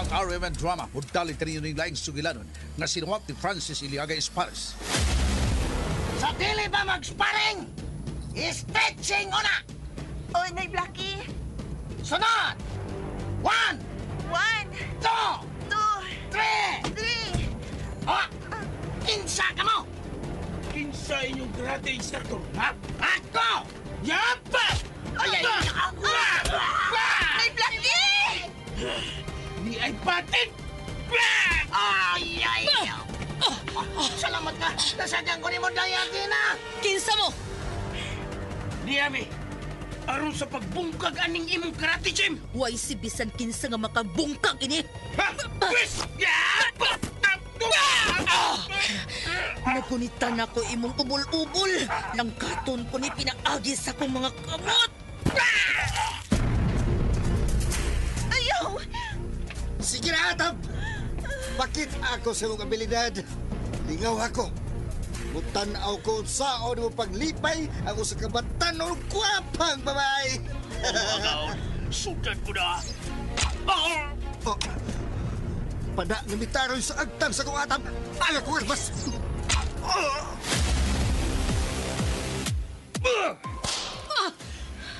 Ang RMN drama mudali kanino ning laing sugilanon nga sinuwat ni Francis Iliaga Espares. Sa dili ba mag-sparring? Stretching una! Oy, Nay Blackie. Sunod! 1, 1, 2, 2, 3! 3. O! Kinsa ka mo! Kinsa inyong karate instructor, ha? Ako! Yapa! Ay! Nay Blackie! Ni ay patin! Ay! Salamat ka! Nasadyan ko ni mo dayati na! Kinsa mo? Di ami, aron sa pagbungkag aning imong karate gym! Way si bisan kinsa nga makabungkag ini. Ha? Pwes! Yapa! Nagunitan ako imong ubol-ubol. Langkaton ko ni pinaagi sa kong mga kamot. Ayaw! Sige na, Atab! Bakit ako sa mong abilidad? Lingaw ako. Mutanaw ko saan mo paglipay ako sa kabatan o kwapang babae. Sudan ko na! Oh, pada namitaroy sa agtang sa kong Atab. Ayaw ko mas.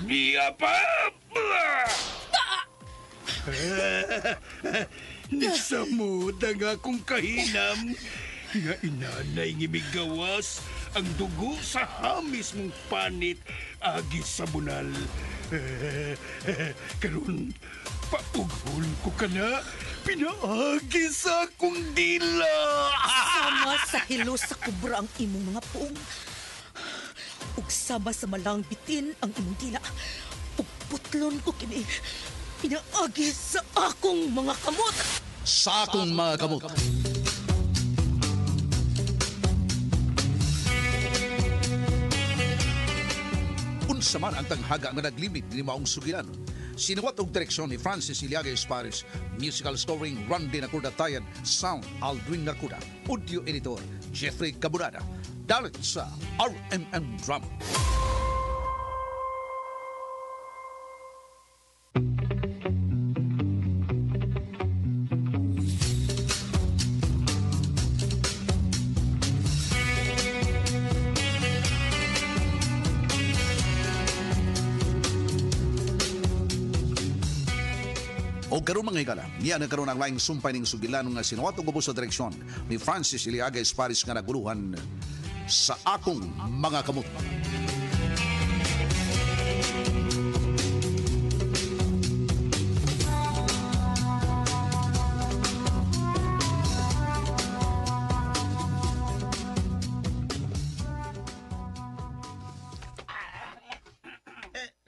Niya pa! Nisamod ang akong kahinam nga inanay ngimigawas ang dugo sa hamis mong panit agi sa bunal. Karon paughol ko ka na pinaagi sa akong dila. Sama sa hilo sa kubra ang imong mga puong. Ug sama sa malang bitin ang imong dila. Ug putlon ko kini pinaagi sa akong mga kamot. Sa akong mga kamot. Unsa man ang tanghaga nga naglimit ni maong sugilanon. Sinuwat og direksyon ni Francis Iliaga Espares, musical scoring Randy Nakurdatayan, sound Aldwin Nakuda, audio editor Jeffrey Cabunada. Dalit sa RMN Drama. O karon mga higala, niya nagkaroon ang laing sumpay ng sugilanon nga sinuwat og ubos sa direksyon ni Francis Iliaga Espares nga naguluhan sa akong mga kamot.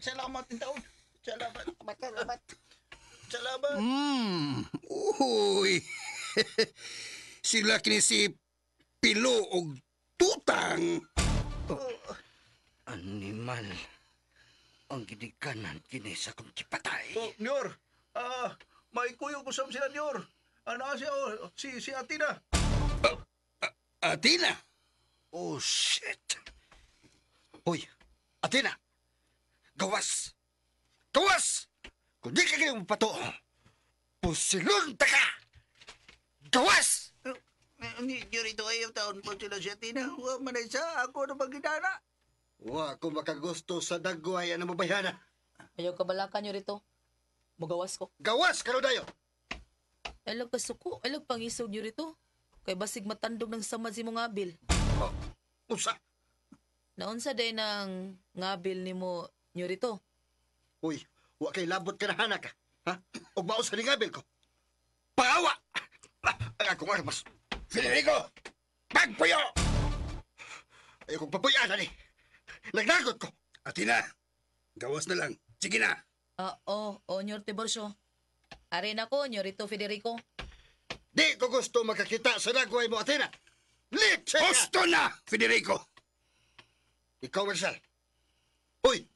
Salamat din taon. Salamat. Salamat. Uy! Sila kini si Pilo og Tutang. Animal. Ang ginikanan kini sa kong kipatay. Oh, Nior, may kuyo ko sa sila, Nior. Ano siya, si Atina. Atina? Oh, shit. Hoy, Atina. Gawas. Gawas! Kung di ka kayong pato, pusilun ta ka! Gawas! Hindi rito ayaw taon po sila siya, Tina. Huwag manay sa ako na magidana. Wa ko makagusto sa dagway ang mabayana. Ayaw kabalakan nyo rito. Magawas ko. Gawas karo dayo. Alag kasuko, alag pangisog nyo rito. Kay basig matandog ng samad si mong ngabil. Oh, usa. Naunsa day ng ngabil ni mo nyo rito. Uy, wa kay labot ka na hanak ka. Ha? Og maos sa lingabil ko. Paawa! Ang akong armas. Federico! Pagpuyo! Ayaw kong papuyan na ni. Nagnagot ko. Atina, gawas na lang. Sige na. Nyor Tiborcio. Ari na ko, nyorito Federico. Di ko gusto makakita sa dagway mo, Athena. Litse ka! Gusto na, Federico! Ikaw, Marshal. Uy!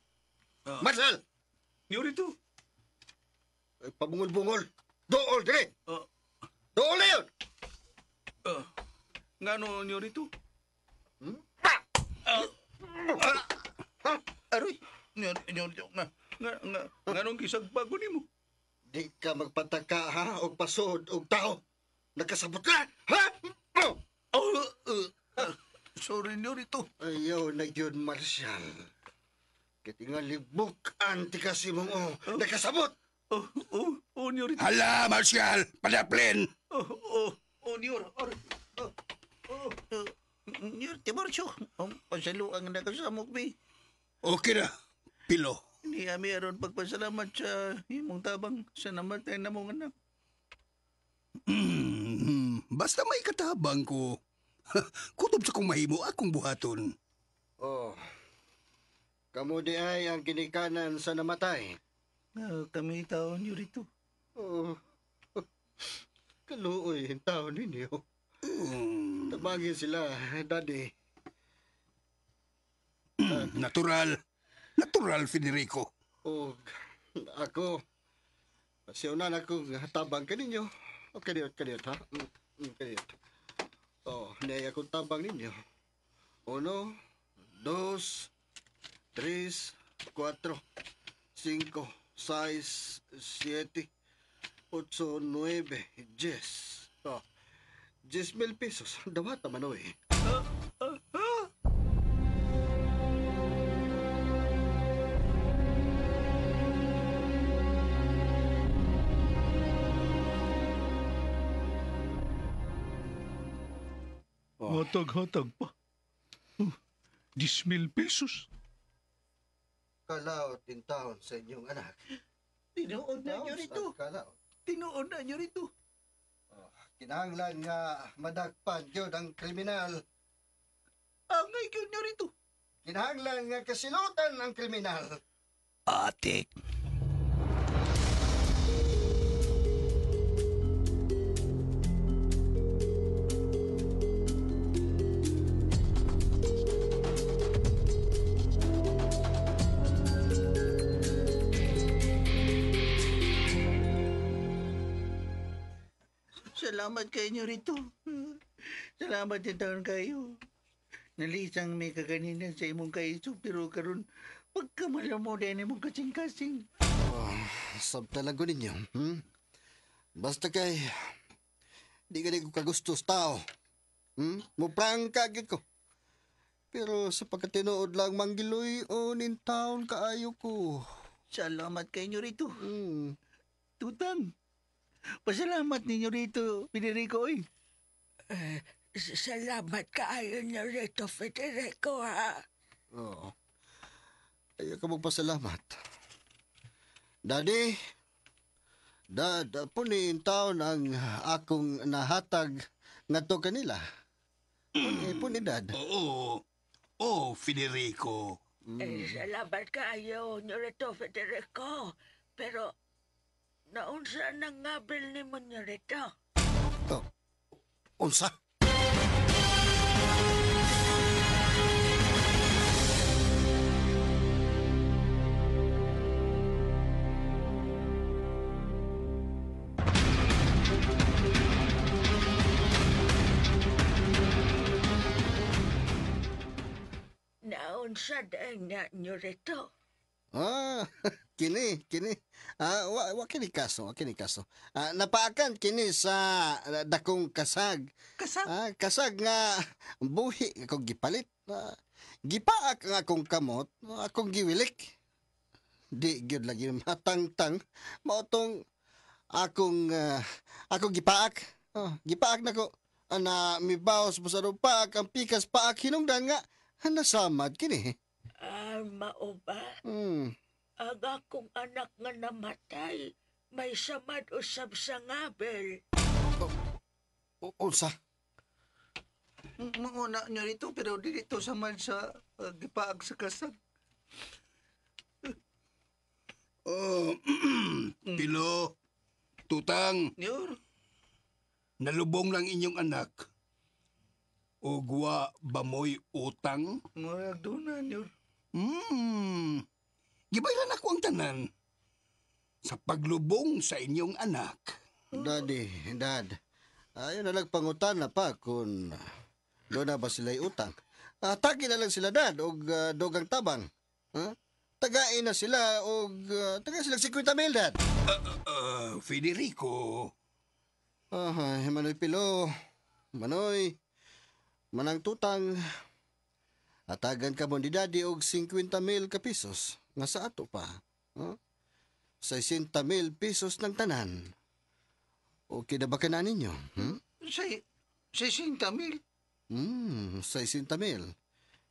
Marshal! Yorito. Ay, pabungol-bungol. Dool, dire! Dool na yun! Ngano Yorito? Aroy, nganong gisag bago ni mo? Di ka magpataka ha og pasod og tao. Nakasabot ka, ha? Oh! Sorry, Yorito. Ayaw na yun, Marshal. Kitinga libok anti kasi mong nakasabot. Yorito. Hala, Marshal! Padaplin! Yor. Yor, Tiborcio. Pasaluang na kasamok, bi. Okay na, Pilo. Hindi kami aron pagpasalamat sa imong tabang sa namatay na mong anak. Basta may katabang ko. Kutob sa kong mahimo akong buhaton. Oh. Kamu di ay ang kinikanan sa namatay. Kami taon, Yorito. Oh. Kaluoy ang tao ninyo. Tabangin sila, Daddy. Natural. Natural, Federico. O ako, siunan ako tabang kaninyo. O kaniyot, ha? Kaniyot. O, niyay akong tabang ninyo. 1, 2, 3, 4, 5, 6, 7, 8, 9, 10. O, 10,000 pesos. Dawat naman o eh. Hatag-hatag pa. 10,000 pesos. Kalaot din taon sa inyong anak. Tinuod na, Yorito. Kalaot. Tinuod na, Yorito. Kinahanglan nga madagpan yun ang kriminal. Angay yun, Yorito. Kinahanglan nga kasilutan ang kriminal. Atik. Salamat kayo, Yorito. Salamat din taon kayo. Nalisang may kaganinan sa imong kaiso, pero karon pagkamala mo din imong kasing-kasing. Sabtalago ninyo. Basta kay, di ka ko kagustos tao. Muprang kagit ko. Pero sa pagkatinood lang manggiloy o nintaon kaayo ko. Salamat kayo, Yorito. Hmm. Tutang. Pasalamat ninyo rito, Federico, oy. Salamat kaayo niyo rito, Federico, ha? Oo. Ayaw ka magpasalamat. Daddy, Dad, punin taon ang akong nahatag nga to kanila. Punin, Dad. Oo, Federico. Salamat kaayo niyo rito, Federico. Pero, naunsa nang ngabil ni mo niyo rito? Oh, unsa? Naunsa dahil nga niyo rito? Kini. Wa kini kaso. Napaakan kini sa dakong kasag. Kasag? Kasag nga buhi akong gipalit. Gipaak ang akong kamot, akong giwilik. Di gyud lagi matangtang mautong akong gipaak. Gipaak nako ana mibaos sa rupak ang pikas paak hinungdan nga nasamad kini. Mao ba? Ang akong anak nga namatay, may samad usab sa ngabel. Unsa? Manguna nyo rito, pero dito saman sa gipaag sa kasag. Pilo, tutang, Yor, nalubong lang inyong anak. Ugwa ba mo'y utang? murag doon Yor. Gibayran ako ang tanan sa paglubong sa inyong anak. Dad, ayaw na lang pangutan na pa kung doon na ba sila'y utang. Tagi na lang sila, Dad, og dogang tabang. Tagain na sila og taga sila 50,000, Dad. Federico. Manoy Pilo. Manoy. Manang tutang. Atagan ka mo ni Daddy og 50,000 ka pesos. Nga sa ato pa. 60,000 pesos ng tanan. Okay na ba ka na ninyo? Say 60,000. 60,000.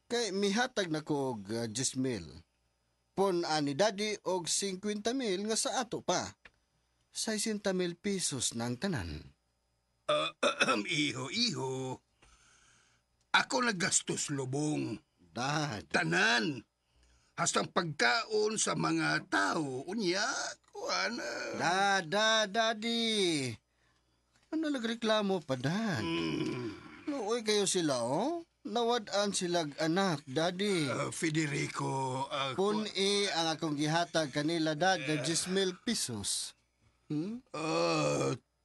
Kay mihatag na ko og 10,000. Pon ani Daddy og 50,000 nga sa ato pa. 60,000 pesos ng tanan. Iho. Ako naggastos lubong. Dad. Tanan. Hastang pagkaon sa mga tao. Unya, kuan. Daddy. Ano nagreklamo pa, Dad? Luoy kayo sila, oh? Nawad-an silag anak, Daddy. Federico, Pun-i ang akong gihatag kanila, Dad, na 10,000 pesos.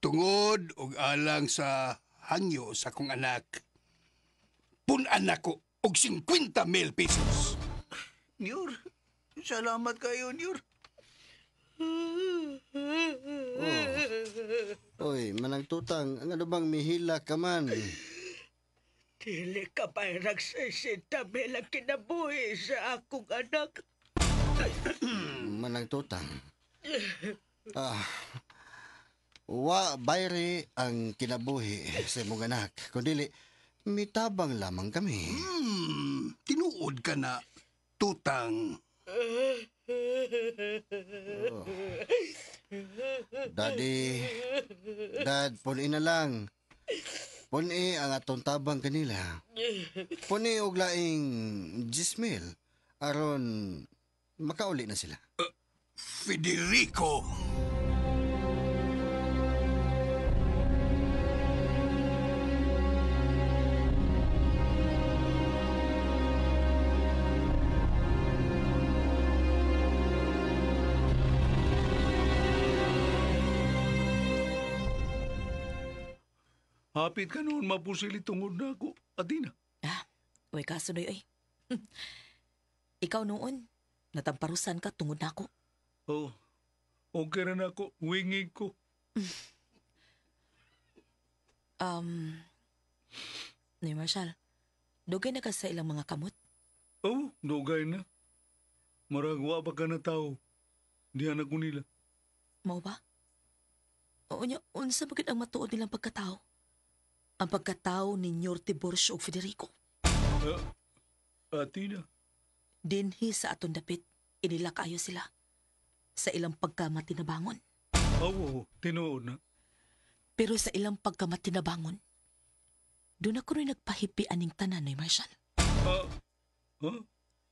tungod og alang sa hangyo sa kong anak. Pun-anak ko og 50,000 pesos. Nyor, salamat kayo, Nyor. Oy, manang tutang, ang ano bang mihila ka man? Dili ka pa nagsisintabi lang kinabuhi sa akong anak. Manang tutang. Wa bayri ang kinabuhi sa imong anak, kundili mitabang lamang kami. Tinuod ka na, tutang. Daddy, Dad, puni na lang. Puni ang atong tabang kanila. Puni og laing 10,000 aron makauli na sila. Federico! Hapit ka noon mapusili tungod na ako, Atina. Uy, kasunoy, oy. Ikaw noon, natamparusan ka tungod na ako. Oh, okay na ako. Wingig ko. Ni Marshall, dugay na ka sa ilang mga kamot. Oh, dugay na. Maragwa pa ka na tao. Diyan ako nila. Mao ba? Oo niya, unsa bakit ang matuod nilang pagkatao? Ang pagkatao ni Nyor Tiburcio o Federico. Atina. Dinhi sa aton dapit, inila kayo sila. Sa ilang pagkamatinabangon. Oo, tinuod na. Pero sa ilang pagkamatinabangon, doon ako rin nagpahipi aning tanan ni Marshall.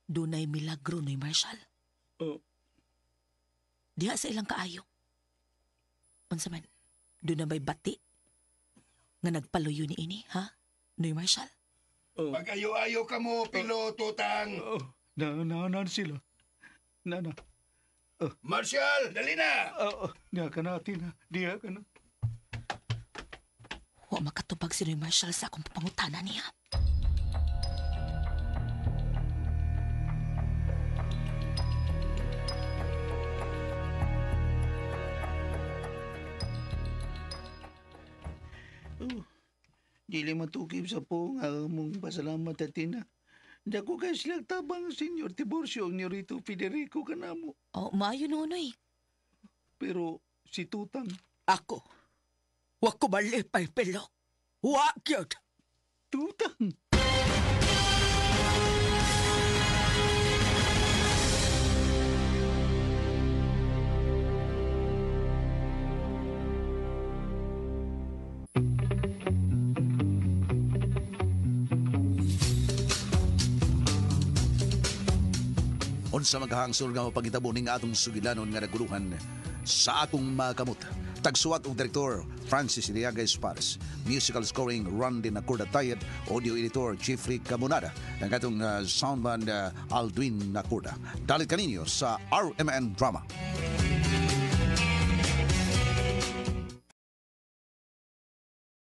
Doon ay milagro ni Marshall. Diha sa ilang kaayo. Unsa man, doon na may bati nga nagpaluyo ni ini, ha? Noy Marshall? Pag-ayo-ayo ka mo, Pilo, tutang. Na sila. Na. Marshall, dali na! Diya ka na, Atina. Diya ka na. Wa makatubag si Noy Marshall sa akong papangutana niya. Dili matukib sa po nga mong pasalamat, Atina. Dako kay silang tabang Senyor Tiburcio ang Nyorito Federico kanamo. Oh, maayo nunoy. Pero si Tutang, Ako, wa ko malipay, Pilo. Wa gyud. Tutang. Unsa maghahangsol nga mapangitabo ning atong sugilanon nga naguluhan sa atong mga kamot. Tagsuwat og direktor Francis Iliaga Espares, musical scoring Randy Nacorda-Tayed, audio editor Jeffrey Camonada, ang atong soundman Aldwin Nacorda. Dalit kaninyo sa RMN Drama.